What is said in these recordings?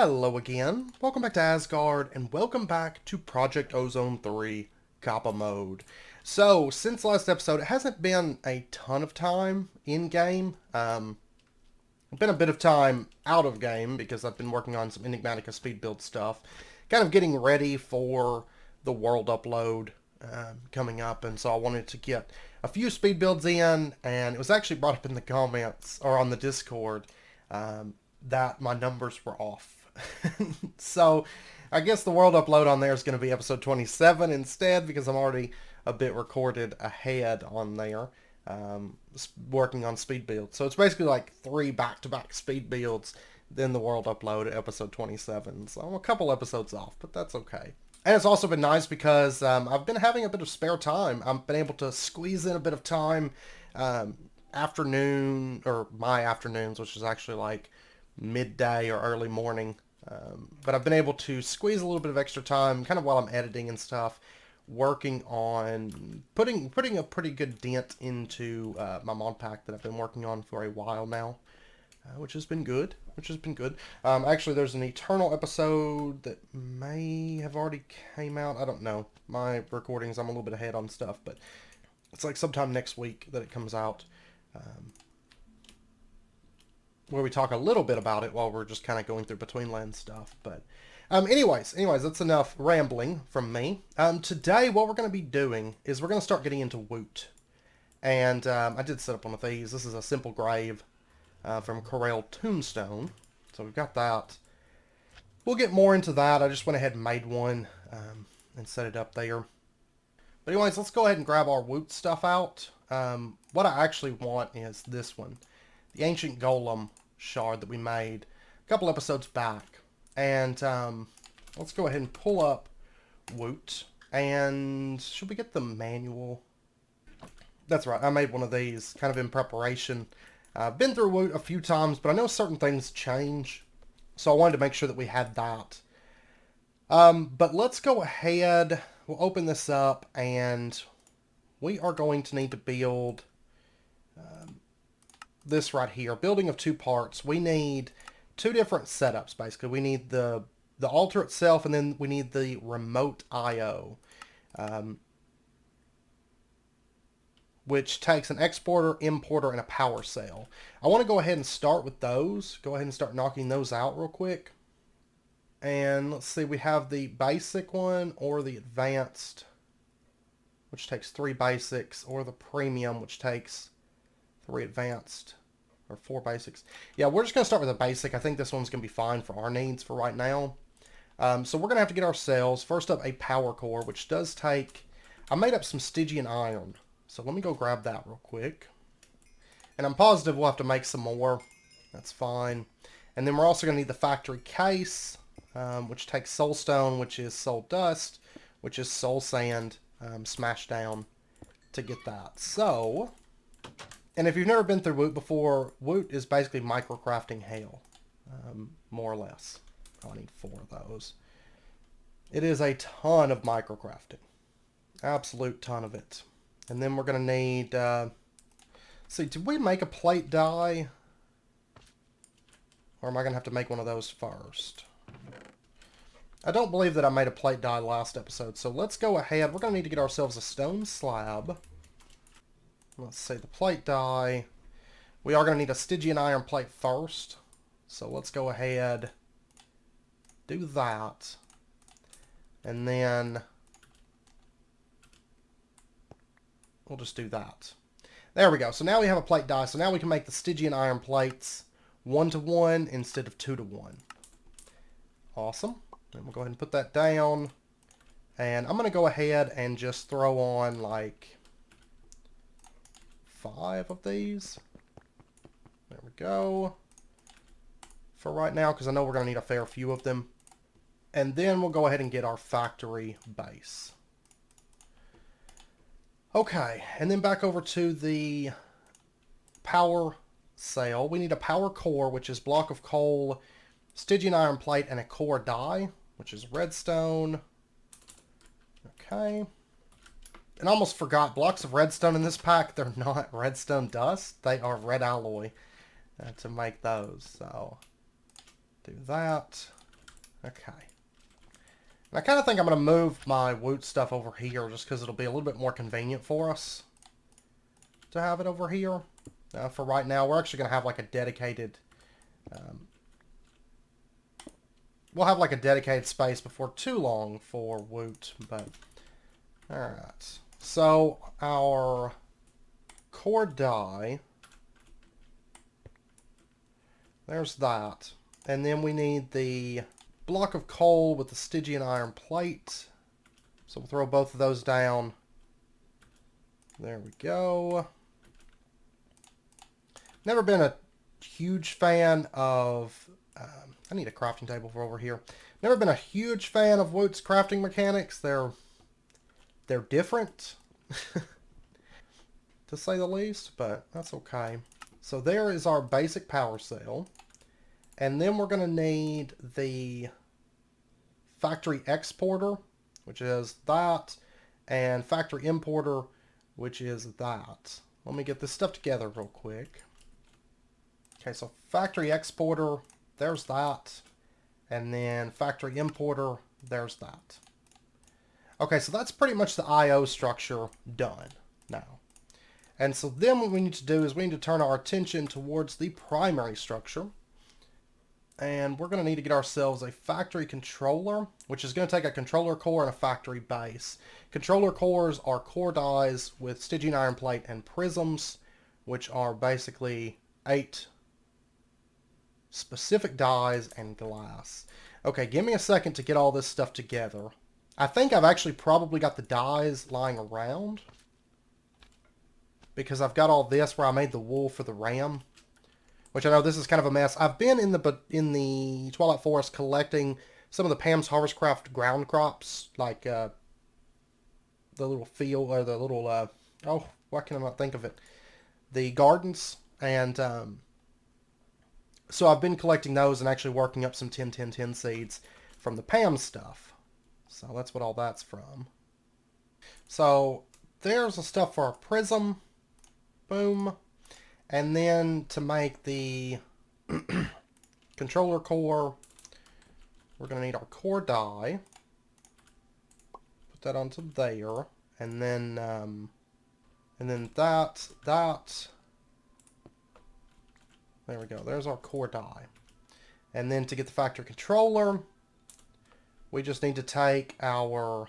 Hello again, welcome back to Asgard, and welcome back to Project Ozone 3 Kappa mode. So, since last episode, it hasn't been a ton of time in-game. Been a bit of time out of game because I've been working on some Enigmatica speed build stuff. Kind of getting ready for the world upload coming up, and so I wanted to get a few speed builds in, and it was actually brought up in the comments, or on the Discord, that my numbers were off. So I guess the world upload on there is going to be episode 27 instead, because I'm already a bit recorded ahead on there, working on speed builds. So it's basically like 3 back-to-back speed builds, then the world upload at episode 27. So I'm a couple episodes off, but that's okay. And it's also been nice because I've been having a bit of spare time. I've been able to squeeze in a bit of time, afternoon, or my afternoons, which is actually like midday or early morning. But I've been able to squeeze a little bit of extra time, kind of while I'm editing and stuff, working on putting a pretty good dent into my mod pack that I've been working on for a while now, which has been good. Actually, there's an Eternal episode that may have already came out. I don't know. My recordings, I'm a little bit ahead on stuff, but it's like sometime next week that it comes out. Where we talk a little bit about it while we're just kind of going through Betweenland stuff. But anyways, that's enough rambling from me. Today, what we're going to be doing is we're going to start getting into woot. And I did set up one of these. This is a simple grave from Corel Tombstone. So we've got that. We'll get more into that. I just went ahead and made one and set it up there. But anyways, let's go ahead and grab our woot stuff out. What I actually want is this one. The Ancient Golem shard that we made a couple episodes back. And let's go ahead and pull up woot. And should we get the manual? That's right, I made one of these kind of in preparation. I've been through woot a few times, but I know certain things change. So I wanted to make sure that we had that. But let's go ahead. We'll open this up, and we are going to need to build this right here. Building of 2 parts. We need 2 different setups, basically. We need the altar itself, and then we need the remote I/O, which takes an exporter, importer, and a power cell. I want to go ahead and start with those. Go ahead and start knocking those out real quick. And let's see, we have the basic one or the advanced, which takes 3 basics, or the premium, which takes 3 advanced, or 4 basics. Yeah, we're just going to start with a basic. I think this one's going to be fine for our needs for right now. So we're going to have to get our cells. First up, a power core, which does take... I made up some Stygian iron. So let me go grab that real quick. And I'm positive we'll have to make some more. That's fine. And then we're also going to need the factory case, which takes soul stone, which is soul dust, which is soul sand, smashed down to get that. So... And if you've never been through woot before, woot is basically microcrafting hell, more or less. Oh, I need 4 of those. It is a ton of microcrafting. Absolute ton of it. And then we're going to need... see, did we make a plate die? Or am I going to have to make one of those first? I don't believe that I made a plate die last episode, so let's go ahead. We're going to need to get ourselves a stone slab. Let's see, the plate die. We are going to need a Stygian iron plate first. So let's go ahead, do that. And then we'll just do that. There we go. So now we have a plate die. So now we can make the Stygian iron plates 1-to-1 instead of 2-to-1. Awesome. And we'll go ahead and put that down. And I'm going to go ahead and just throw on like 5 of these. There we go. For right now, because I know we're going to need a fair few of them. And then we'll go ahead and get our factory base. Okay, and then back over to the power cell. We need a power core, which is block of coal, Stygian iron plate, and a core die, which is redstone. Okay. And I almost forgot, blocks of redstone in this pack, they're not redstone dust. They are red alloy to make those. So, do that. Okay. And I kind of think I'm going to move my woot stuff over here just because it'll be a little bit more convenient for us to have it over here. For right now, we're actually going to have like a dedicated... we'll have like a dedicated space before too long for woot, but... Alright. So, our core die... There's that. And then we need the block of coal with the Stygian iron plate. So we'll throw both of those down. There we go. Never been a huge fan of... I need a crafting table for over here. Never been a huge fan of woot's crafting mechanics. They're different, to say the least, but that's okay. So there is our basic power cell. And then we're going to need the factory exporter, which is that, and factory importer, which is that. Let me get this stuff together real quick. Okay, so factory exporter, there's that. And then factory importer, there's that. Okay, so that's pretty much the I/O structure done now. And so then what we need to do is we need to turn our attention towards the primary structure. And we're going to need to get ourselves a factory controller, which is going to take a controller core and a factory base. Controller cores are core dies with Stygian iron plate and prisms, which are basically 8 specific dies and glass. Okay, give me a second to get all this stuff together. I think I've actually probably got the dies lying around, because I've got all this where I made the wool for the ram. Which I know this is kind of a mess. I've been in the Twilight Forest collecting some of the Pam's Harvestcraft ground crops, like the little field, or the little, oh, why can I not think of it? The gardens. And so I've been collecting those and actually working up some 10-10-10 seeds from the Pam stuff. So that's what all that's from. So there's the stuff for our prism. Boom. And then to make the controller core, we're going to need our core die. Put that onto there. And then that. There we go. There's our core die. And then to get the factory controller, we just need to take our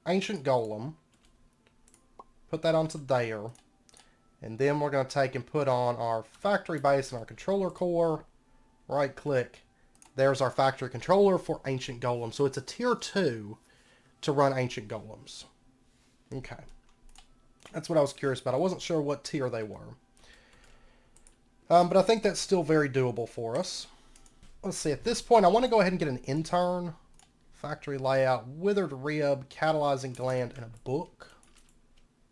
ancient golem, put that onto there. And then we're going to take and put on our factory base and our controller core. Right click. There's our factory controller for ancient golems. So it's a tier 2 to run ancient golems. Okay. That's what I was curious about. I wasn't sure what tier they were. But I think that's still very doable for us. Let's see. At this point, I want to go ahead and get an intern. Factory layout, withered rib, catalyzing gland, and a book.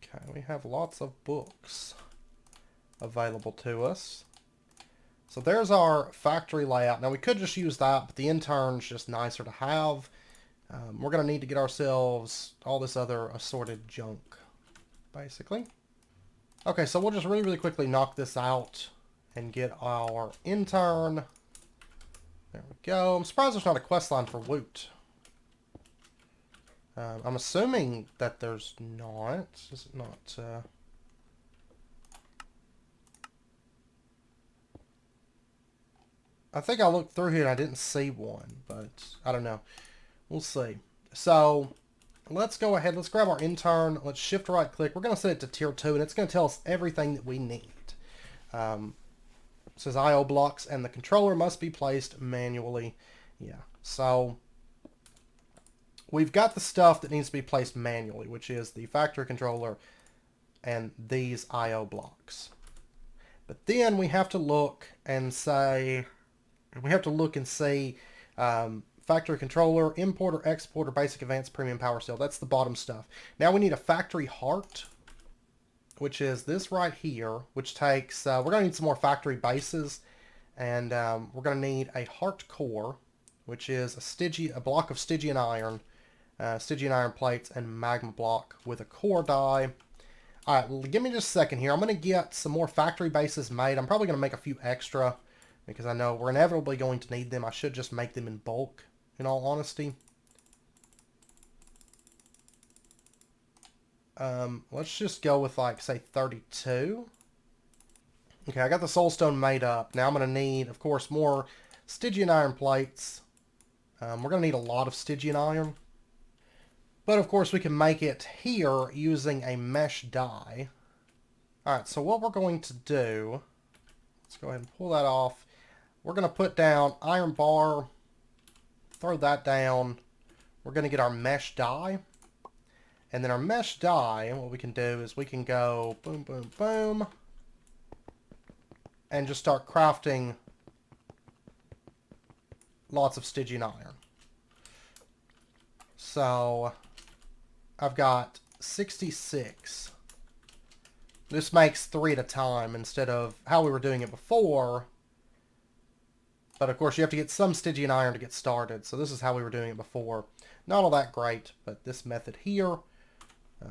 Okay, we have lots of books available to us. So there's our factory layout. Now we could just use that, but the intern's just nicer to have. We're going to need to get ourselves all this other assorted junk, basically. Okay, so we'll just really quickly knock this out and get our intern. There we go. I'm surprised there's not a quest line for woot. I'm assuming that there's not. Is it not? I think I looked through here and I didn't see one, but I don't know. We'll see. So let's go ahead. Let's grab our intern. Let's shift right click. We're going to set it to tier 2, and it's going to tell us everything that we need. It says IO blocks, and the controller must be placed manually. Yeah. So we've got the stuff that needs to be placed manually, which is the factory controller and these IO blocks. But then we have to look and say, factory controller, importer, exporter, basic, advanced, premium, power cell. That's the bottom stuff. Now we need a factory heart, which is this right here, which takes, we're going to need some more factory bases, and we're going to need a heart core, which is a block of Stygian iron, Stygian iron plates, and magma block with a core die. Alright, give me just a second here. I'm going to get some more factory bases made. I'm probably going to make a few extra because I know we're inevitably going to need them. I should just make them in bulk, in all honesty. Let's just go with, like, say 32. Okay, I got the soulstone made up. Now I'm going to need, of course, more Stygian iron plates. We're going to need a lot of Stygian iron. But, of course, we can make it here using a mesh die. Alright, so what we're going to do... Let's go ahead and pull that off. We're going to put down iron bar. Throw that down. We're going to get our mesh die. And then our mesh die, what we can do is we can go boom, boom, boom. And just start crafting lots of Stygian iron. So, I've got 66. This makes 3 at a time instead of how we were doing it before. But of course you have to get some Stygian iron to get started. So this is how we were doing it before. Not all that great, but this method here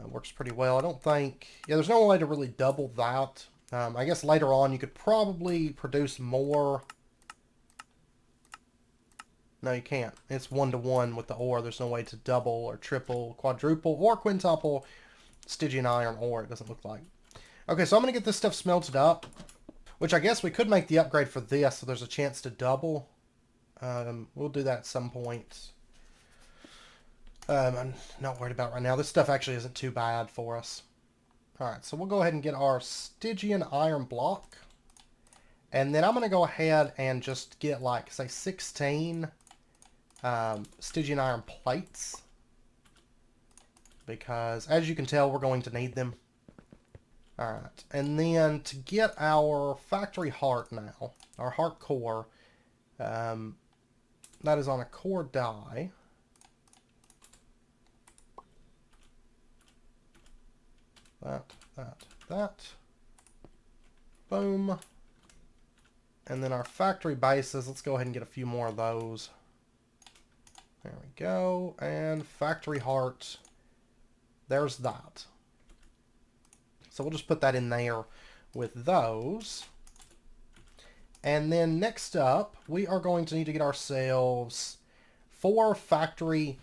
works pretty well. I don't think... Yeah, there's no way to really double that. I guess later on you could probably produce more. No, you can't. It's 1-to-1 with the ore. There's no way to double or triple, quadruple, or quintuple Stygian iron ore, it doesn't look like. Okay, so I'm going to get this stuff smelted up, which I guess we could make the upgrade for this, so there's a chance to double. We'll do that at some point. I'm not worried about right now. This stuff actually isn't too bad for us. Alright, so we'll go ahead and get our Stygian iron block. And then I'm going to go ahead and just get, like, say, 16 Stygian iron plates. Because, as you can tell, we're going to need them. Alright, and then to get our factory heart now, our heart core, that is on a core die. That. Boom. And then our factory bases, let's go ahead and get a few more of those. There we go. And factory heart, there's that. So we'll just put that in there with those. And then next up, we are going to need to get ourselves 4 factory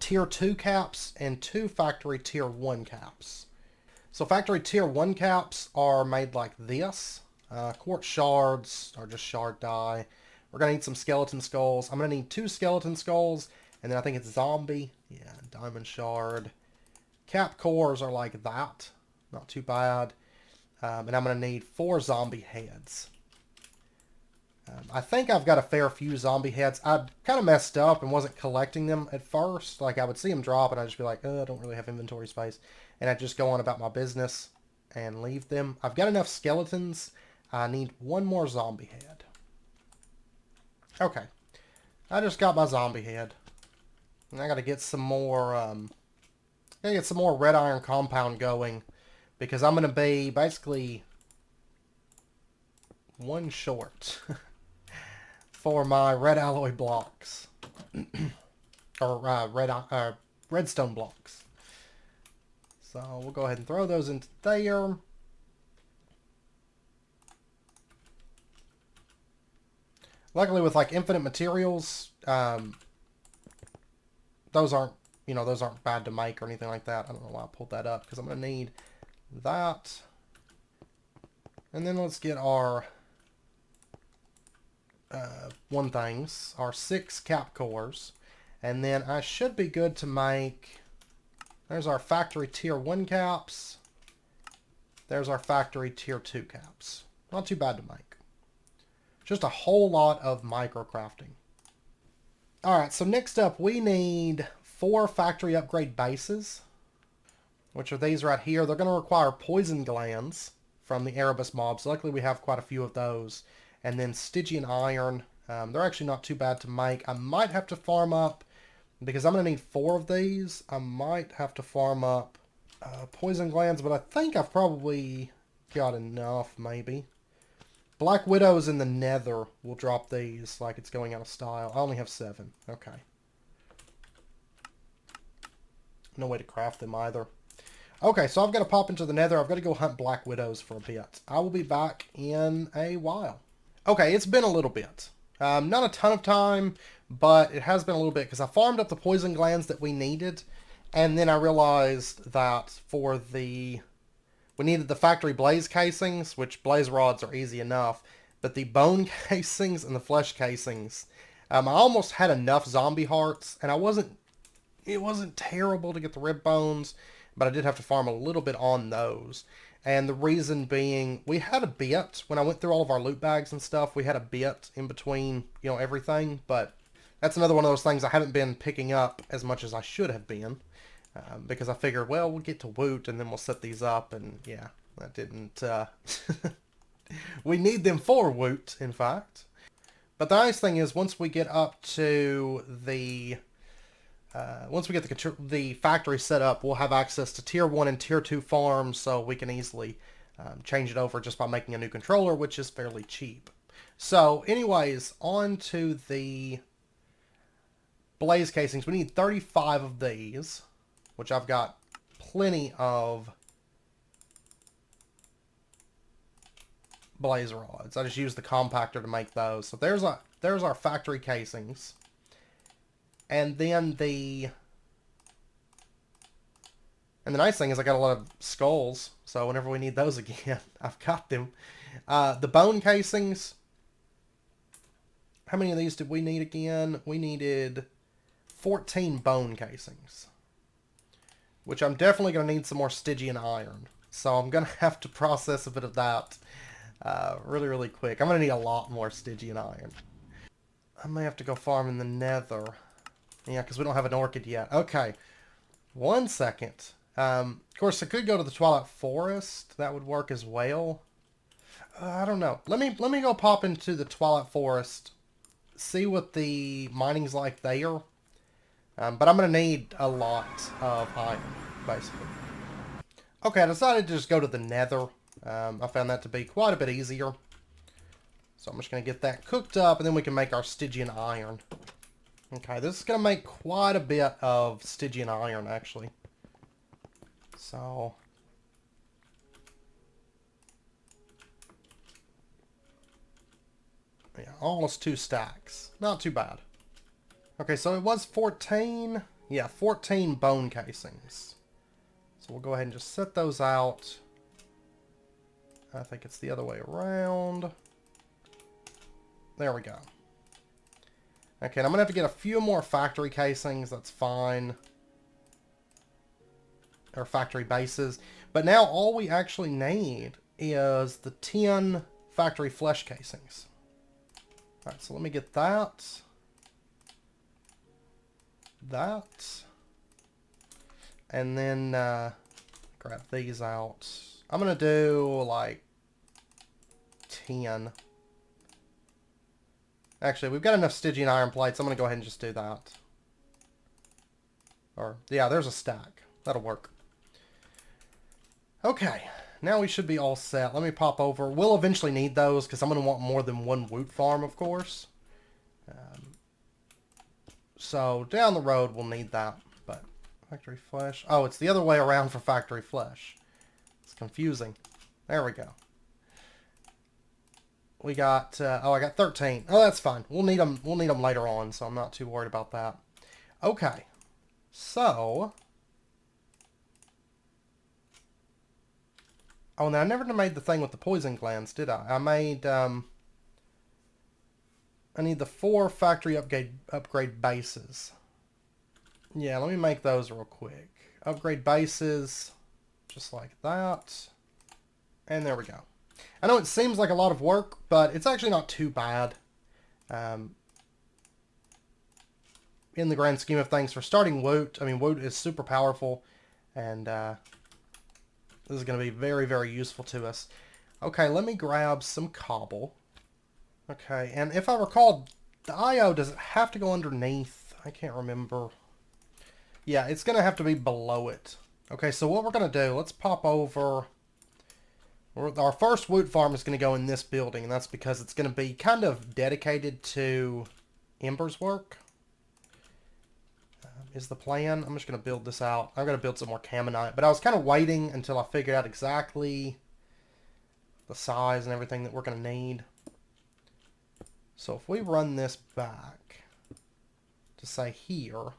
tier 2 caps and 2 factory tier 1 caps. So factory tier 1 caps are made like this. Quartz shards are just shard die. We're going to need some skeleton skulls. I'm going to need 2 skeleton skulls, and then I think it's zombie. Yeah, diamond shard. Cap cores are like that. Not too bad. And I'm going to need 4 zombie heads. I think I've got a fair few zombie heads. I kind of messed up and wasn't collecting them at first. Like, I would see them drop and I'd just be like, I don't really have inventory space. And I'd just go on about my business and leave them. I've got enough skeletons. I need 1 more zombie head. Okay. I just got my zombie head. And I got to get some more, red iron compound going. Because I'm going to be basically 1 short for my red alloy blocks. Or redstone blocks. So we'll go ahead and throw those into there. Luckily with like infinite materials, those aren't bad to make or anything like that. I don't know why I pulled that up because I'm going to need that. And then let's get our our 6 cap cores. And then I should be good to make... There's our factory tier 1 caps. There's our factory tier 2 caps. Not too bad to make. Just a whole lot of micro crafting. Alright, so next up we need 4 factory upgrade bases, which are these right here. They're going to require poison glands from the Erebus mobs. Luckily we have quite a few of those. And then Stygian iron. They're actually not too bad to make. I might have to farm up, because I'm going to need 4 of these. I might have to farm up poison glands, but I think I've probably got enough, maybe. Black Widows in the Nether will drop these like it's going out of style. I only have 7. Okay. No way to craft them either. Okay, so I've got to pop into the Nether. I've got to go hunt Black Widows for a bit. I will be back in a while. Okay, it's been a little bit. Not a ton of time, but it has been a little bit because I farmed up the poison glands that we needed, and then I realized that we needed the factory blaze casings, which blaze rods are easy enough, but the bone casings and the flesh casings, I almost had enough zombie hearts, and it wasn't terrible to get the rib bones, but I did have to farm a little bit on those. And the reason being, we had a bit, when I went through all of our loot bags and stuff, we had a bit in between, everything, but that's another one of those things I haven't been picking up as much as I should have been, because I figured, well, we'll get to woot and then we'll set these up, and yeah, that didn't, we need them for woot, in fact. But the nice thing is, once we get up to once we get the factory set up, we'll have access to Tier 1 and Tier 2 farms, so we can easily change it over just by making a new controller, which is fairly cheap. So, anyways, on to the blaze casings. We need 35 of these, which I've got plenty of blaze rods. I just use the compactor to make those. So there's our factory casings. And then the nice thing is I got a lot of skulls, so whenever we need those again, I've got them. The bone casings, how many of these did we need again? We needed 14 bone casings, which I'm definitely going to need some more Stygian iron. So I'm going to have to process a bit of that really, really quick. I'm going to need a lot more Stygian iron. I may have to go farm in the nether. Yeah, because we don't have an orchid yet. Okay, 1 second. Of course, I could go to the Twilight Forest. That would work as well. I don't know. Let me go pop into the Twilight Forest, see what the mining's like there. But I'm going to need a lot of iron, basically. Okay, I decided to just go to the nether. I found that to be quite a bit easier. So I'm just going to get that cooked up, and then we can make our Stygian iron. Okay, this is going to make quite a bit of Stygian iron, actually. So, yeah, almost 2 stacks. Not too bad. Okay, so it was 14. Yeah, 14 bone casings. So we'll go ahead and just set those out. I think it's the other way around. There we go. Okay, and I'm going to have to get a few more factory casings. That's fine. Or factory bases. But now all we actually need is the 10 factory flesh casings. Alright, so let me get that. That. And then grab these out. I'm going to do like 10. Actually, we've got enough Stygian iron plates. I'm going to go ahead and just do that. Or, yeah, there's a stack. That'll work. Okay, now we should be all set. Let me pop over. We'll eventually need those because I'm going to want more than one woot farm, of course. So, down the road, we'll need that. But, factory flesh. Oh, it's the other way around for factory flesh. It's confusing. There we go. We got, oh, I got 13. Oh, that's fine. We'll need them later on, so I'm not too worried about that. Okay. So. Oh, now I never made the thing with the poison glands, did I? I made, I need the 4 factory upgrade bases. Yeah, let me make those real quick. Upgrade bases, just like that. And there we go. I know it seems like a lot of work, but it's actually not too bad. In the grand scheme of things, for starting woot, I mean, woot is super powerful, and this is going to be very, very useful to us. Okay, let me grab some cobble. Okay, and if I recall, the IO, does it have to go underneath? I can't remember. Yeah, it's going to have to be below it. Okay, so what we're going to do, let's pop over. Our first woot farm is going to go in this building, and that's because it's going to be kind of dedicated to Ember's work. Is the plan. I'm just going to build this out. I'm going to build some more Camonite, but I was kind of waiting until I figured out exactly the size and everything that we're going to need. So if we run this back to say here,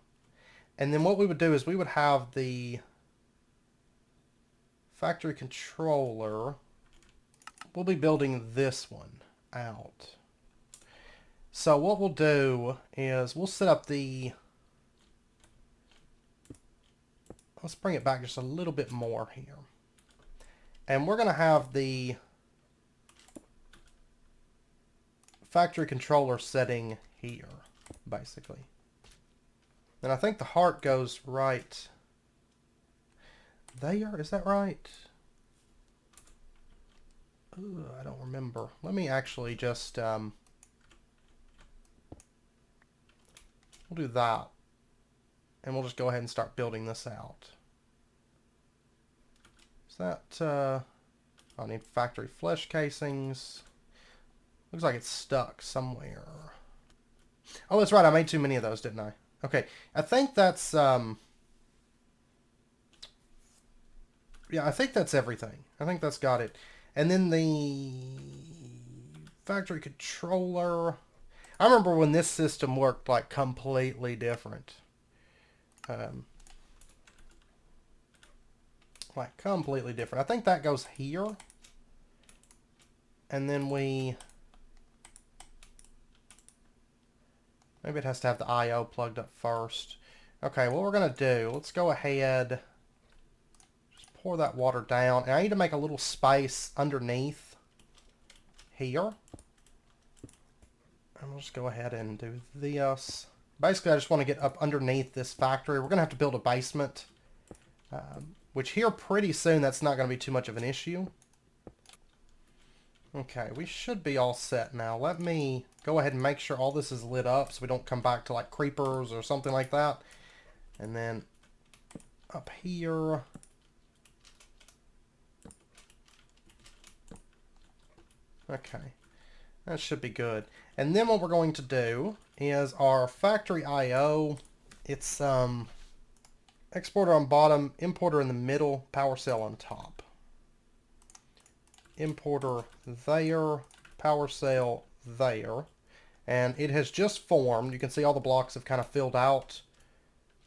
and then what we would do is we would have the factory controller. We'll be building this one out. So what we'll do is we'll set up the... Let's bring it back just a little bit more here. And we're going to have the factory controller setting here, basically. And I think the heart goes right there. Is that right? Ooh, I don't remember. Let me actually just... we'll do that. And we'll just go ahead and start building this out. Is that... I need factory flesh casings. Looks like it's stuck somewhere. Oh, that's right. I made too many of those, didn't I? Okay. I think that's... yeah, I think that's everything. I think that's got it. And then the factory controller... I remember when this system worked like completely different. Like completely different. I think that goes here. And then we... Maybe it has to have the I/O plugged up first. Okay, what we're going to do, let's go ahead, just pour that water down. And I need to make a little space underneath here. And we'll just go ahead and do this. Basically, I just want to get up underneath this factory. We're going to have to build a basement, which here pretty soon that's not going to be too much of an issue. Okay, we should be all set now. Let me go ahead and make sure all this is lit up so we don't come back to like creepers or something like that. And then up here. Okay, that should be good. And then what we're going to do is our factory I/O. It's exporter on bottom, importer in the middle, power cell on top. Importer there, power cell there. And it has just formed. You can see all the blocks have kind of filled out.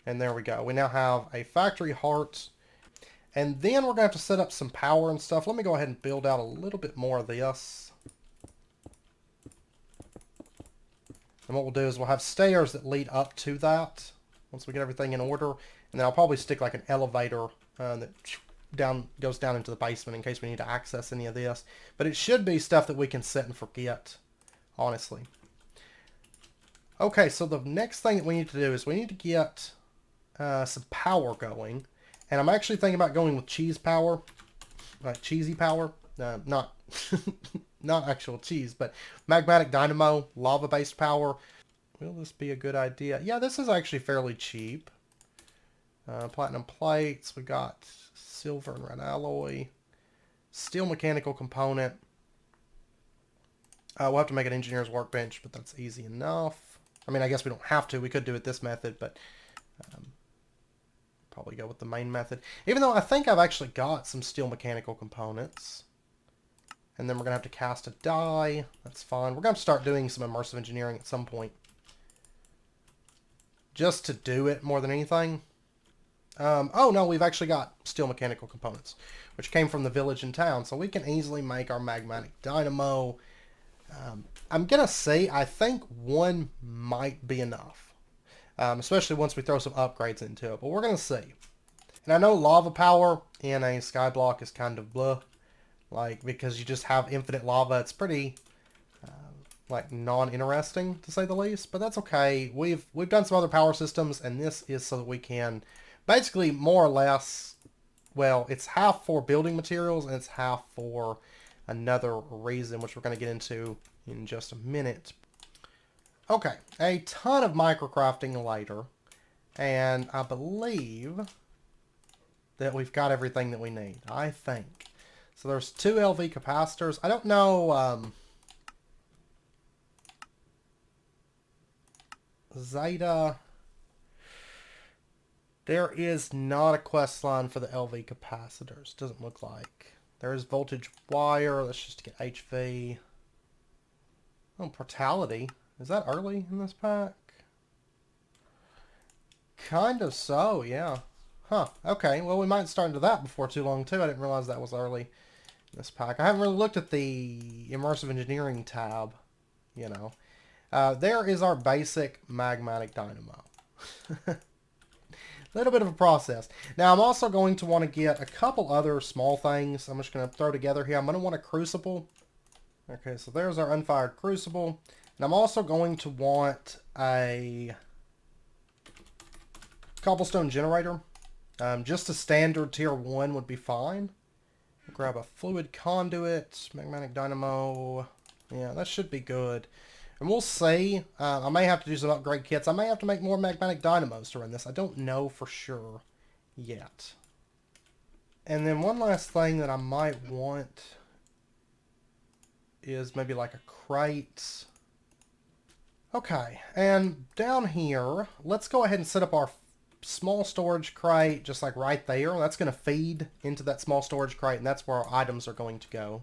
And there we go. We now have a factory heart. And then we're going to have to set up some power and stuff. Let me go ahead and build out a little bit more of this. And what we'll do is we'll have stairs that lead up to that once we get everything in order. And then I'll probably stick like an elevator that goes down into the basement in case we need to access any of this. But it should be stuff that we can set and forget, honestly. Okay, so the next thing that we need to do is we need to get some power going. And I'm actually thinking about going with cheese power, like cheesy power. Not not actual cheese, but Magmatic Dynamo, lava-based power. Will this be a good idea? Yeah, this is actually fairly cheap. Platinum plates. We got silver and red alloy. Steel mechanical component. We'll have to make an engineer's workbench, but that's easy enough. I mean, I guess we don't have to. We could do it this method, but probably go with the main method. Even though I think I've actually got some steel mechanical components. And then we're going to have to cast a die. That's fine. We're going to start doing some immersive engineering at some point. Just to do it more than anything. Oh, no, we've actually got steel mechanical components, which came from the village and town. So we can easily make our Magmatic Dynamo. I'm going to say I think one might be enough. Especially once we throw some upgrades into it. But we're going to see. And I know lava power in a skyblock is kind of blah. Like, because you just have infinite lava. It's pretty, like, non-interesting, to say the least. But that's okay. We've done some other power systems, and this is so that we can basically, more or less, well, it's half for building materials, and it's half for another reason, which we're going to get into in just a minute. Okay, a ton of microcrafting later, and I believe that we've got everything that we need, I think. So there's 2 LV capacitors. I don't know, Zeta. There is not a quest line for the LV capacitors. Doesn't look like. There is voltage wire. Let's just get HV. Oh, Portality. Is that early in this pack? Kind of so, yeah. Huh, okay. Well, we might start into that before too long, too. I didn't realize that was early in this pack. I haven't really looked at the Immersive Engineering tab, you know. There is our basic Magmatic Dynamo. A little bit of a process. Now, I'm also going to want to get a couple other small things I'm just going to throw together here. I'm going to want a Crucible. Okay, so there's our unfired Crucible. And I'm also going to want a cobblestone generator. Just a standard tier 1 would be fine. Grab a fluid conduit, Magmatic Dynamo. Yeah, that should be good. And we'll see. I may have to do some upgrade kits. I may have to make more Magmatic Dynamos to run this. I don't know for sure yet. And then one last thing that I might want is maybe like a crate. Okay, and down here, let's go ahead and set up our small storage crate just like right there. That's going to feed into that small storage crate, and that's where our items are going to go.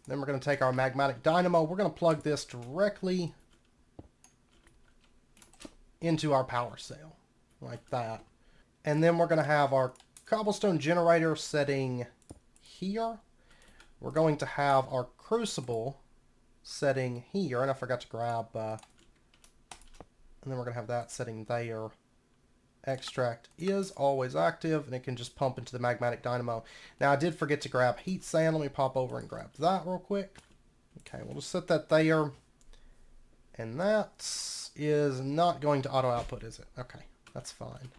Then we're going to take our Magmatic Dynamo. We're going to plug this directly into our power cell, like that. And then we're going to have our cobblestone generator setting here. We're going to have our Crucible setting here, and I forgot to grab, and then we're going to have that setting there. Extract is always active, and it can just pump into the Magmatic Dynamo. Now, I did forget to grab heat sand. Let me pop over and grab that real quick. Okay, we'll just set that there. And that is not going to auto-output, is it? Okay, that's fine.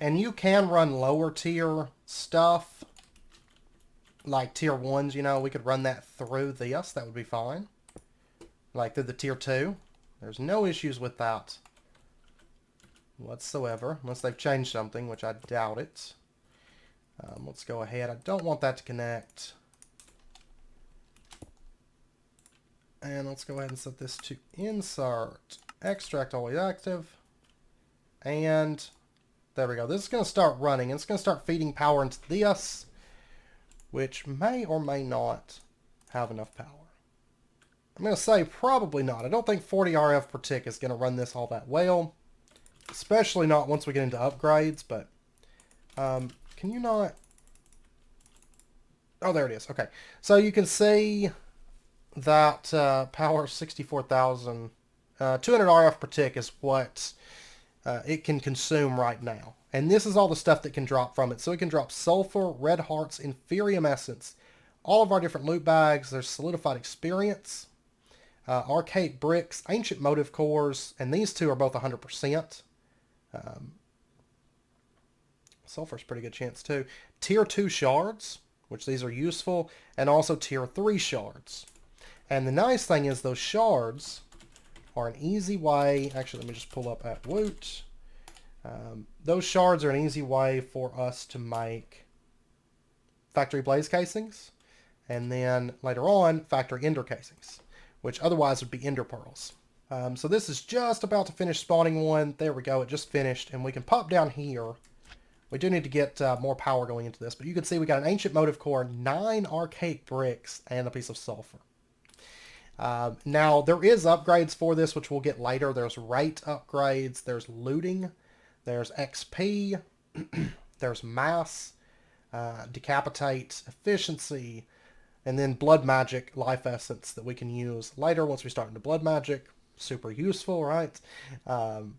And you can run lower tier stuff, like tier 1s, you know. We could run that through this. That would be fine. Like through the tier 2. There's no issues with that whatsoever, unless they've changed something, which I doubt it. Let's go ahead. I don't want that to connect. And let's go ahead and set this to insert. Extract always active. And there we go. This is going to start running. And it's going to start feeding power into this, which may or may not have enough power. I'm going to say probably not. I don't think 40 RF per tick is going to run this all that well. Especially not once we get into upgrades, but can you not? Oh, there it is. Okay. So you can see that power 64,000, 200 RF per tick is what it can consume right now. And this is all the stuff that can drop from it. So it can drop sulfur, red hearts, inferium essence, all of our different loot bags. There's solidified experience, archaic bricks, ancient motive cores, and these two are both 100%. Sulfur's pretty good chance too. Tier 2 shards, which these are useful, and also tier 3 shards. And the nice thing is those shards are an easy way. Actually, let me just pull up at woot. Those shards are an easy way for us to make factory blaze casings, and then later on factory ender casings, which otherwise would be ender pearls. So this is just about to finish spawning one. There we go. It just finished. And we can pop down here. We do need to get more power going into this. But you can see we got an ancient motive core, 9 archaic bricks, and a piece of sulfur. Now, there is upgrades for this, which we'll get later. There's rate upgrades. There's looting. There's XP. There's mass. Decapitate. Efficiency. And then blood magic life essence that we can use later once we start into blood magic. Super useful, right? And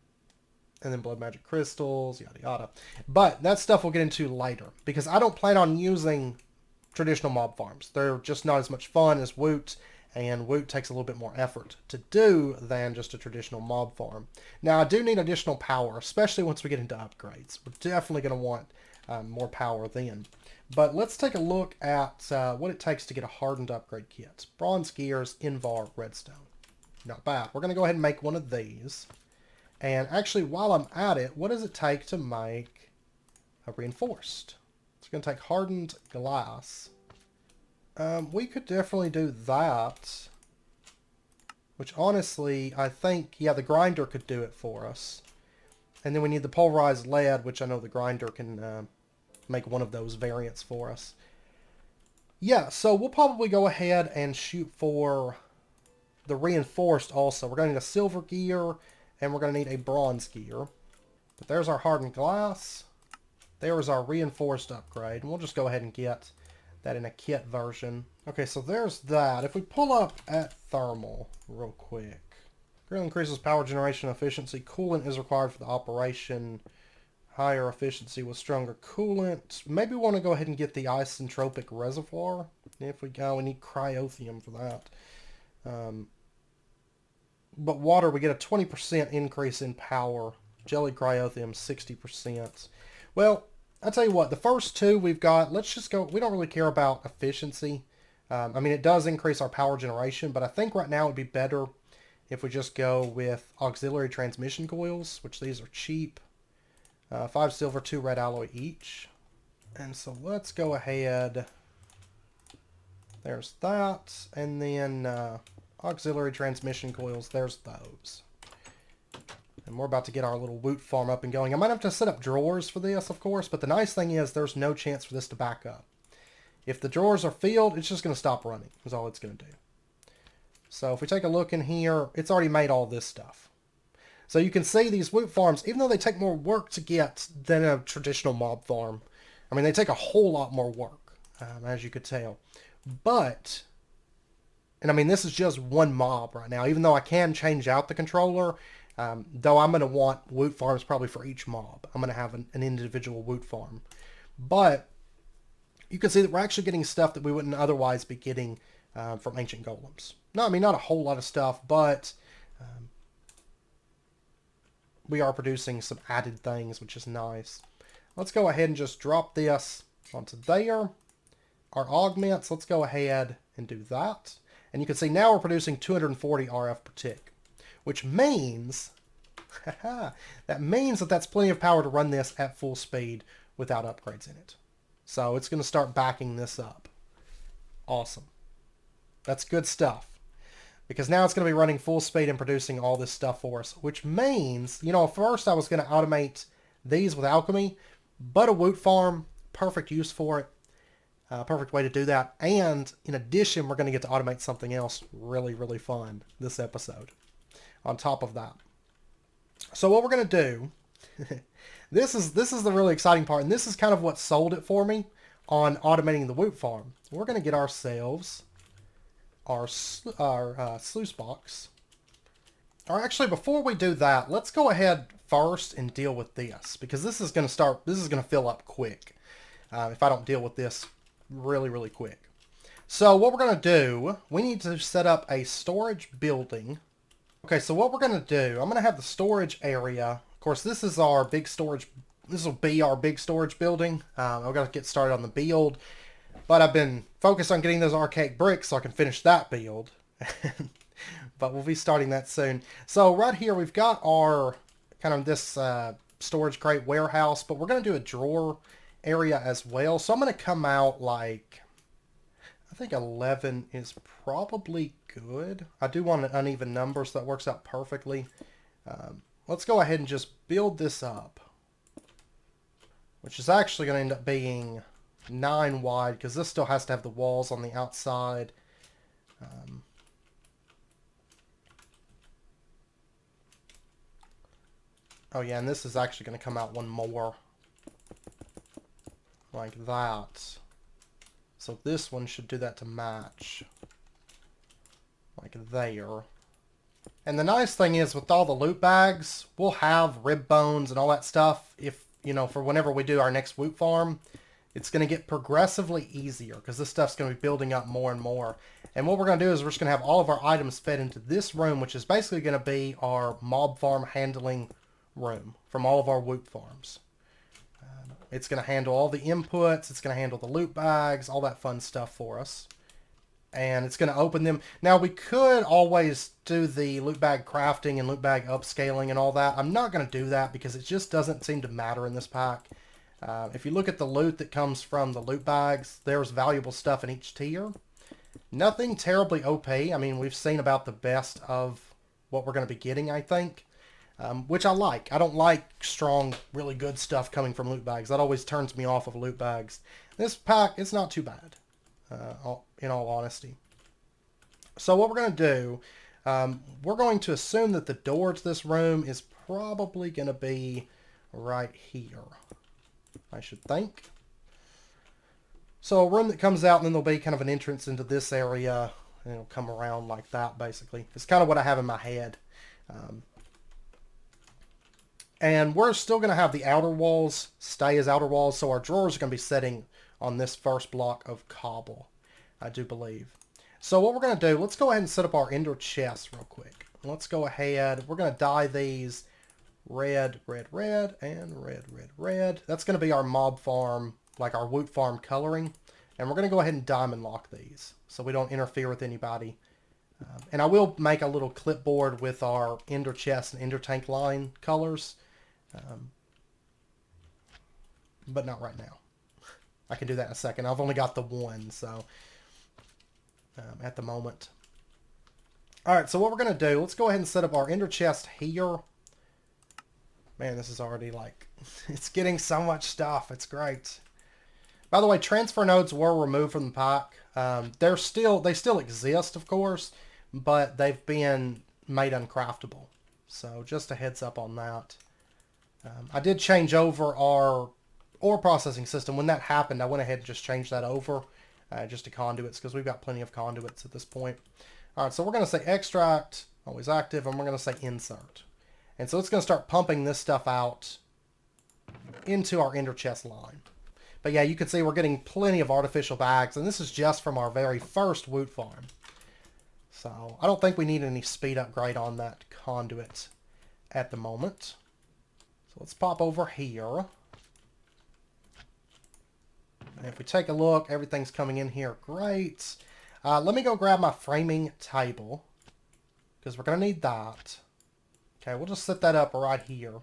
then blood magic crystals, yada yada. But that stuff we'll get into later, because I don't plan on using traditional mob farms. They're just not as much fun as woot, and woot takes a little bit more effort to do than just a traditional mob farm. Now, I do need additional power, especially once we get into upgrades. We're definitely going to want more power then. But let's take a look at what it takes to get a hardened upgrade kit. Bronze gears, Invar, redstone. Not bad. We're going to go ahead and make one of these. And actually, while I'm at it, what does it take to make a reinforced? It's going to take hardened glass. We could definitely do that. Which honestly, I think, yeah, the grinder could do it for us. And then we need the pulverized lead, which I know the grinder can make one of those variants for us. Yeah, so we'll probably go ahead and shoot for the reinforced also. We're going to need a silver gear, and we're going to need a bronze gear. But there's our hardened glass. There is our reinforced upgrade. And we'll just go ahead and get that in a kit version. Okay, so there's that. If we pull up at thermal real quick. Greatly increases power generation efficiency. Coolant is required for the operation. Higher efficiency with stronger coolant. Maybe we want to go ahead and get the isentropic reservoir. If we go, we need cryothium for that. But water, we get a 20% increase in power. Jelly cryothium, 60%. Well, I'll tell you what, the first two we've got, let's just go, we don't really care about efficiency. I mean, it does increase our power generation, but I think right now it would be better if we just go with auxiliary transmission coils, which these are cheap. 5 silver, 2 red alloy each. And so let's go ahead. There's that. And then auxiliary transmission coils, there's those. And we're about to get our little woot farm up and going. I might have to set up drawers for this, of course, but the nice thing is there's no chance for this to back up. If the drawers are filled, it's just going to stop running, is all it's going to do. So if we take a look in here, it's already made all this stuff. So you can see these woot farms, even though they take more work to get than a traditional mob farm, I mean, they take a whole lot more work, as you could tell. But, and I mean, this is just one mob right now, even though I can change out the controller, though I'm going to want woot farms probably for each mob. I'm going to have an individual woot farm. But you can see that we're actually getting stuff that we wouldn't otherwise be getting from ancient golems. No, I mean, not a whole lot of stuff, but we are producing some added things, which is nice. Let's go ahead and just drop this onto there. Our augments, let's go ahead and do that. And you can see now we're producing 240 RF per tick, which means, that means that that's plenty of power to run this at full speed without upgrades in it. So it's going to start backing this up. Awesome. That's good stuff. Because now it's going to be running full speed and producing all this stuff for us. Which means, you know, first I was going to automate these with alchemy. But a woot farm, perfect use for it. Perfect way to do that. And in addition, we're going to get to automate something else really, really fun this episode. On top of that. So what we're going to do, this is the really exciting part. And this is kind of what sold it for me on automating the woot farm. We're going to get ourselves our sluice box. Or actually, before we do that, let's go ahead first and deal with this. Because this is going to fill up quick. If I don't deal with this really, really quick. So what we're going to do, we need to set up a storage building. Okay, so what we're going to do, I'm going to have the storage area. Of course, this is our big storage. This will be our big storage building. I've got to get started on the build. But I've been focused on getting those archaic bricks so I can finish that build. But we'll be starting that soon. So right here we've got our kind of this storage crate warehouse. But we're going to do a drawer area as well. So I'm going to come out like, I think 11 is probably good. I do want an uneven number, so that works out perfectly. Let's go ahead and just build this up. Which is actually going to end up being 9 wide, because this still has to have the walls on the outside. Oh yeah, and this is actually going to come out one more. Like that. So this one should do that to match. Like there. And the nice thing is, with all the loot bags, we'll have rib bones and all that stuff if, you know, for whenever we do our next woot farm. It's going to get progressively easier because this stuff's going to be building up more and more. And what we're going to do is we're just going to have all of our items fed into this room, which is basically going to be our mob farm handling room from all of our woot farms. It's going to handle all the inputs. It's going to handle the loot bags, all that fun stuff for us. And it's going to open them. Now, we could always do the loot bag crafting and loot bag upscaling and all that. I'm not going to do that because it just doesn't seem to matter in this pack. If you look at the loot that comes from the loot bags, there's valuable stuff in each tier. Nothing terribly OP. I mean, we've seen about the best of what we're going to be getting, I think. Which I like. I don't like strong, really good stuff coming from loot bags. That always turns me off of loot bags. This pack, it's not too bad, in all honesty. So what we're going to do, We're going to assume that the door to this room is probably going to be right here, I should think. So a room that comes out, and then there'll be kind of an entrance into this area, and it'll come around like that, basically. It's kind of what I have in my head. And we're still going to have the outer walls stay as outer walls, so our drawers are going to be sitting on this first block of cobble, I do believe. So what we're going to do, let's go ahead and set up our ender chest real quick. Let's go ahead. We're going to dye these red, red, red, and red, red, red. That's going to be our mob farm, like our woot farm coloring. And we're going to go ahead and diamond lock these so we don't interfere with anybody. And I will make a little clipboard with our ender chest and ender tank line colors. But not right now. I can do that in a second. I've only got the one, so at the moment. Alright, so what we're going to do, let's go ahead and set up our ender chest here. Man, this is already like, it's getting so much stuff. It's great. By the way, transfer nodes were removed from the pack. They still exist, of course, but they've been made uncraftable. So just a heads up on that. I did change over our ore processing system. When that happened, I went ahead and just changed that over just to conduits, because we've got plenty of conduits at this point. All right, so we're going to say extract, always active, and we're going to say insert. And so it's going to start pumping this stuff out into our ender chest line. But yeah, you can see we're getting plenty of artificial bags, and this is just from our very first woot farm. So I don't think we need any speed upgrade on that conduit at the moment. So let's pop over here. And if we take a look, everything's coming in here great. Let me go grab my framing table, because we're going to need that. Okay, we'll just set that up right here.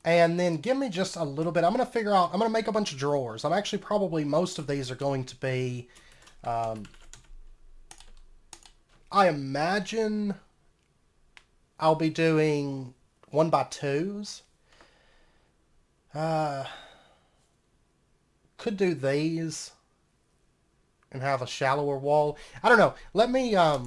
And then give me just a little bit. I'm going to make a bunch of drawers. I'm actually probably, most of these are going to be, I imagine I'll be doing 1x2s. Could do these and have a shallower wall. I don't know. Let me, I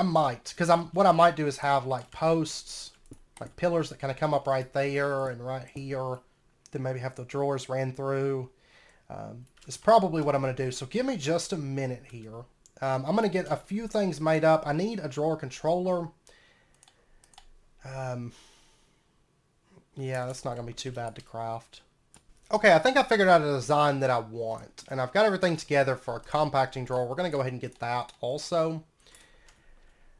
might, because what I might do is have like posts, like pillars that kind of come up right there and right here. Then maybe have the drawers ran through. Is probably what I'm going to do. So give me just a minute here. I'm going to get a few things made up. I need a drawer controller. Yeah, that's not going to be too bad to craft. Okay, I think I figured out a design that I want. And I've got everything together for a compacting drawer. We're going to go ahead and get that also.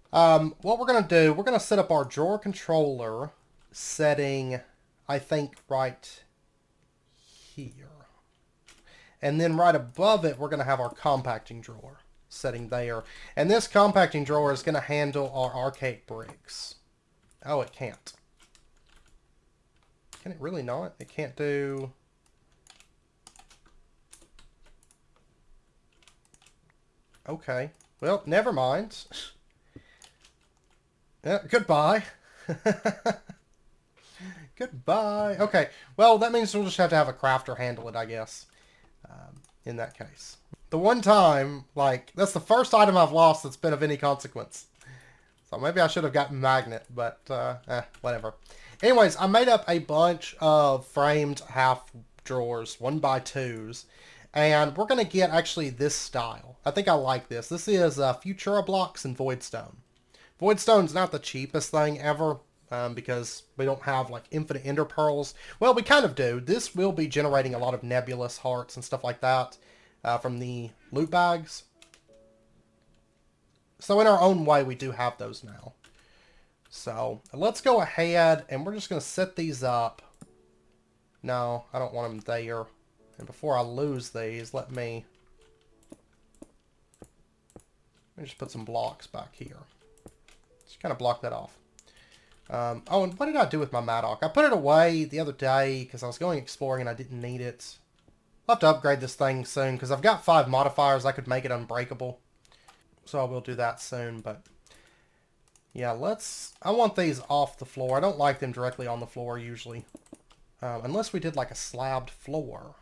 What we're going to do, we're going to set up our drawer controller setting, I think, right here. And then right above it, we're going to have our compacting drawer setting there. And this compacting drawer is going to handle our archaic bricks. Oh, it can't. Can it really not? It can't do... Okay. Well, never mind. Yeah, goodbye. Goodbye. Okay. Well, that means we'll just have to have a crafter handle it, I guess. In that case. The one time, like, that's the first item I've lost that's been of any consequence. So maybe I should have gotten magnet, but, whatever. Anyways, I made up a bunch of framed half drawers, 1x2s. And we're going to get, actually, this style. I think I like this. This is Futura Blocks and Voidstone. Voidstone's not the cheapest thing ever, because we don't have, like, infinite ender pearls. Well, we kind of do. This will be generating a lot of nebulous hearts and stuff like that from the loot bags. So in our own way, we do have those now. So let's go ahead, and we're just going to set these up. No, I don't want them there. And before I lose these, let me just put some blocks back here. Just kind of block that off. Oh, and what did I do with my Madoc? I put it away the other day because I was going exploring and I didn't need it. I'll have to upgrade this thing soon because I've got 5 modifiers. I could make it unbreakable. So I will do that soon, but... Yeah, I want these off the floor. I don't like them directly on the floor usually. Unless we did like a slabbed floor.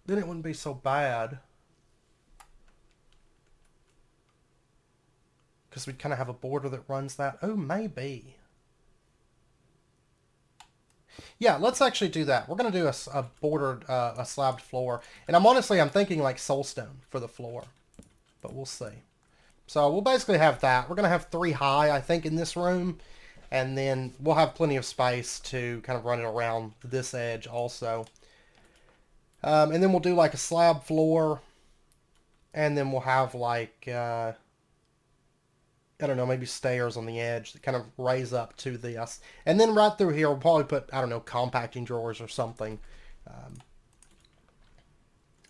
Then it wouldn't be so bad. Because we kind of have a border that runs that. Oh, maybe. Yeah, let's actually do that. We're going to do a bordered, a slabbed floor. And I'm thinking like soulstone for the floor. But we'll see. So we'll basically have that. We're going to have 3 high, I think, in this room. And then we'll have plenty of space to kind of run it around this edge also. And then we'll do like a slab floor. And then we'll have like, I don't know, maybe stairs on the edge that kind of raise up to this. And then right through here, we'll probably put, I don't know, compacting drawers or something.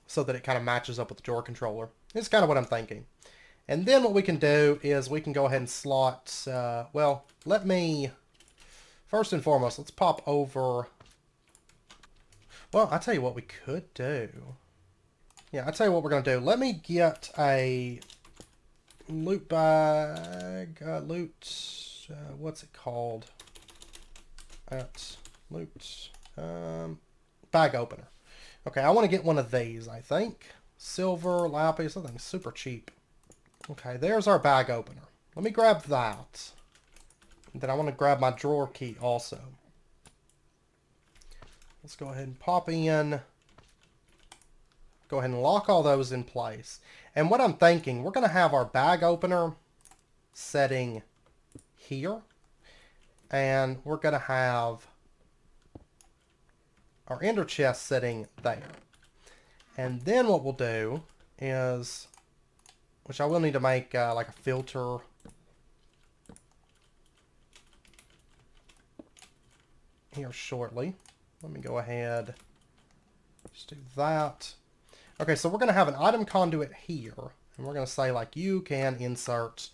So that it kind of matches up with the drawer controller. It's kind of what I'm thinking. And then what we can do is we can go ahead and slot, well, let me, first and foremost, let's pop over, well, I'll tell you what we could do. Yeah, I'll tell you what we're going to do. Let me get a loot bag, what's it called? Loot, bag opener. Okay, I want to get one of these, I think. Silver, lapis, something super cheap. Okay, there's our bag opener. Let me grab that. And then I want to grab my drawer key also. Let's go ahead and pop in. Go ahead and lock all those in place. And what I'm thinking, we're going to have our bag opener setting here. And we're going to have our ender chest setting there. And then what we'll do is, which I will need to make like a filter. Here shortly. Let me go ahead. Just do that. Okay, so we're going to have an item conduit here. And we're going to say like you can insert.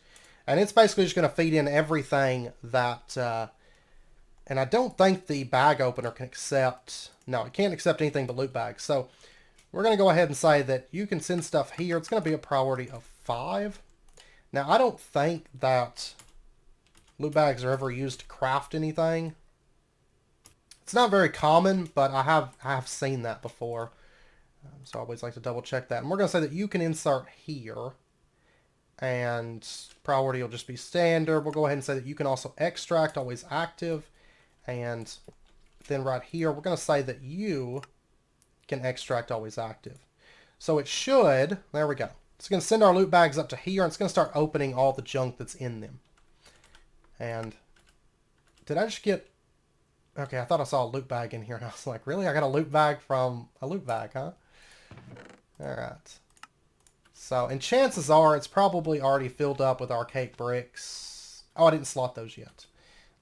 And it's basically just going to feed in everything that... and I don't think the bag opener can accept... No, it can't accept anything but loot bags. So we're going to go ahead and say that you can send stuff here. It's going to be a priority of 5. Now, I don't think that loot bags are ever used to craft anything. It's not very common, but I have seen that before. So I always like to double check that. And we're going to say that you can insert here. And priority will just be standard. We'll go ahead and say that you can also extract, always active. And then right here, we're going to say that you can extract, always active. So it should, there we go. It's going to send our loot bags up to here, and it's going to start opening all the junk that's in them. And did I just get... Okay, I thought I saw a loot bag in here, and I was like, really? I got a loot bag from a loot bag, huh? Alright. So, and chances are it's probably already filled up with archaic bricks. Oh, I didn't slot those yet.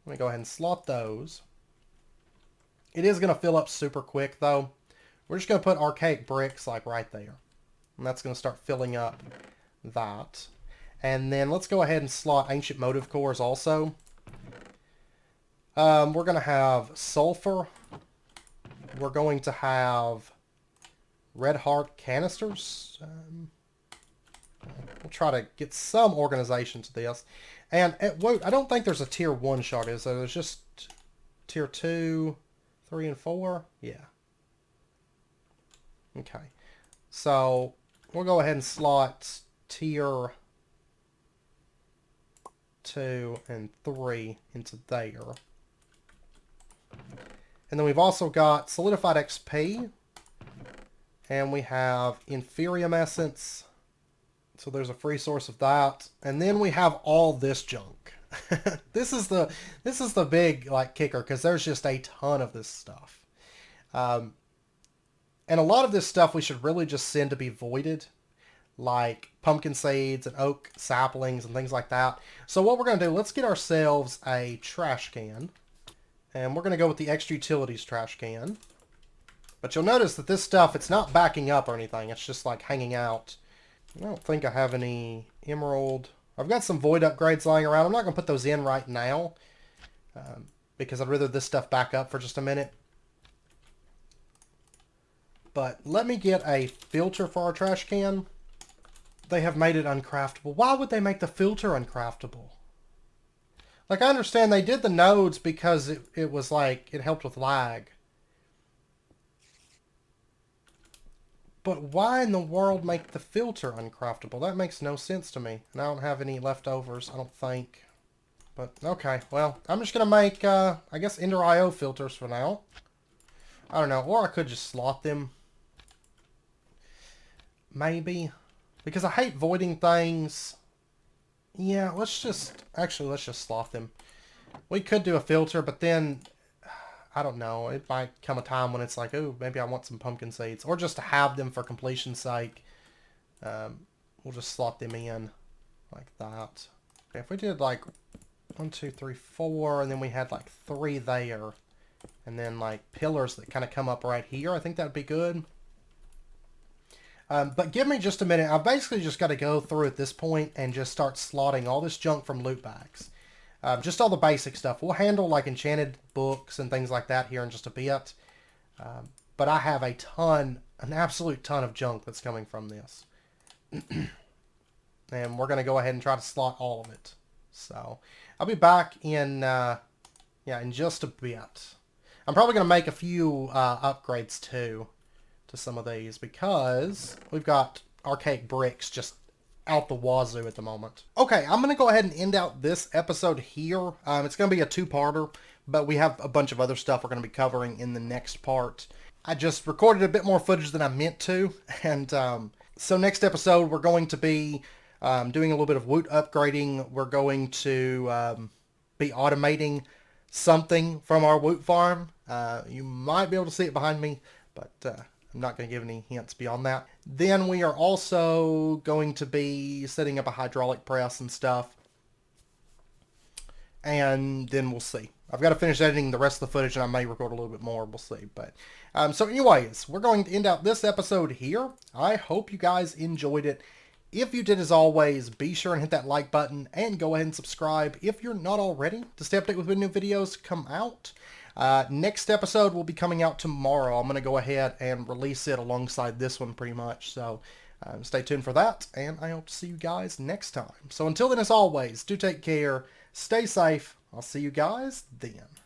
Let me go ahead and slot those. It is going to fill up super quick, though. We're just going to put archaic bricks, like, right there. And that's going to start filling up that. And then let's go ahead and slot ancient motive cores also. We're going to have sulfur. We're going to have red heart canisters. We'll try to get some organization to this. And wait, I don't think there's a tier 1 shard, is there? There's just tier 2, 3, and 4. Yeah. Okay. So we'll go ahead and slot tier 2 and 3 into there. And then we've also got solidified XP. And we have Inferium Essence. So there's a free source of that. And then we have all this junk. This is the big like kicker, because there's just a ton of this stuff. And a lot of this stuff we should really just send to be voided, like pumpkin seeds and oak saplings and things like that. So what we're going to do, let's get ourselves a trash can. And we're going to go with the extra utilities trash can. But you'll notice that this stuff, it's not backing up or anything. It's just like hanging out. I don't think I have any emerald. I've got some void upgrades lying around. I'm not going to put those in right now. Because I'd rather this stuff back up for just a minute. But let me get a filter for our trash can. They have made it uncraftable. Why would they make the filter uncraftable? Like, I understand they did the nodes because it was like, it helped with lag. But why in the world make the filter uncraftable? That makes no sense to me. And I don't have any leftovers, I don't think. But, okay, well, I'm just going to make, I guess, Ender IO filters for now. I don't know, or I could just slot them. Maybe. Because I hate voiding things. Yeah, let's just slot them. We could do a filter, but then, I don't know, it might come a time when it's like, oh, maybe I want some pumpkin seeds. Or just to have them for completion's sake. We'll just slot them in like that. Okay, if we did like 1, 2, 3, 4, and then we had like 3 there, and then like pillars that kind of come up right here, I think that'd be good. But give me just a minute. I've basically just got to go through at this point and just start slotting all this junk from loot bags. Just all the basic stuff. We'll handle like enchanted books and things like that here in just a bit. But I have a ton, an absolute ton of junk that's coming from this. And we're going to go ahead and try to slot all of it. So I'll be back in, in just a bit. I'm probably going to make a few upgrades too to some of these because we've got archaic bricks just out the wazoo at the moment. Okay, I'm going to go ahead and end out this episode here. It's going to be a 2-parter, but we have a bunch of other stuff we're going to be covering in the next part. I just recorded a bit more footage than I meant to, and so next episode we're going to be doing a little bit of woot upgrading. We're going to be automating something from our woot farm. You might be able to see it behind me, but I'm not going to give any hints beyond that. Then we are also going to be setting up a hydraulic press and stuff. And then we'll see. I've got to finish editing the rest of the footage and I may record a little bit more. We'll see. But so anyways, we're going to end out this episode here. I hope you guys enjoyed it. If you did, as always, be sure and hit that like button and go ahead and subscribe if you're not already to stay updated with when new videos come out. Next episode will be coming out tomorrow. I'm going to go ahead and release it alongside this one pretty much. So stay tuned for that, and I hope to see you guys next time. So until then, as always, do take care, stay safe. I'll see you guys then.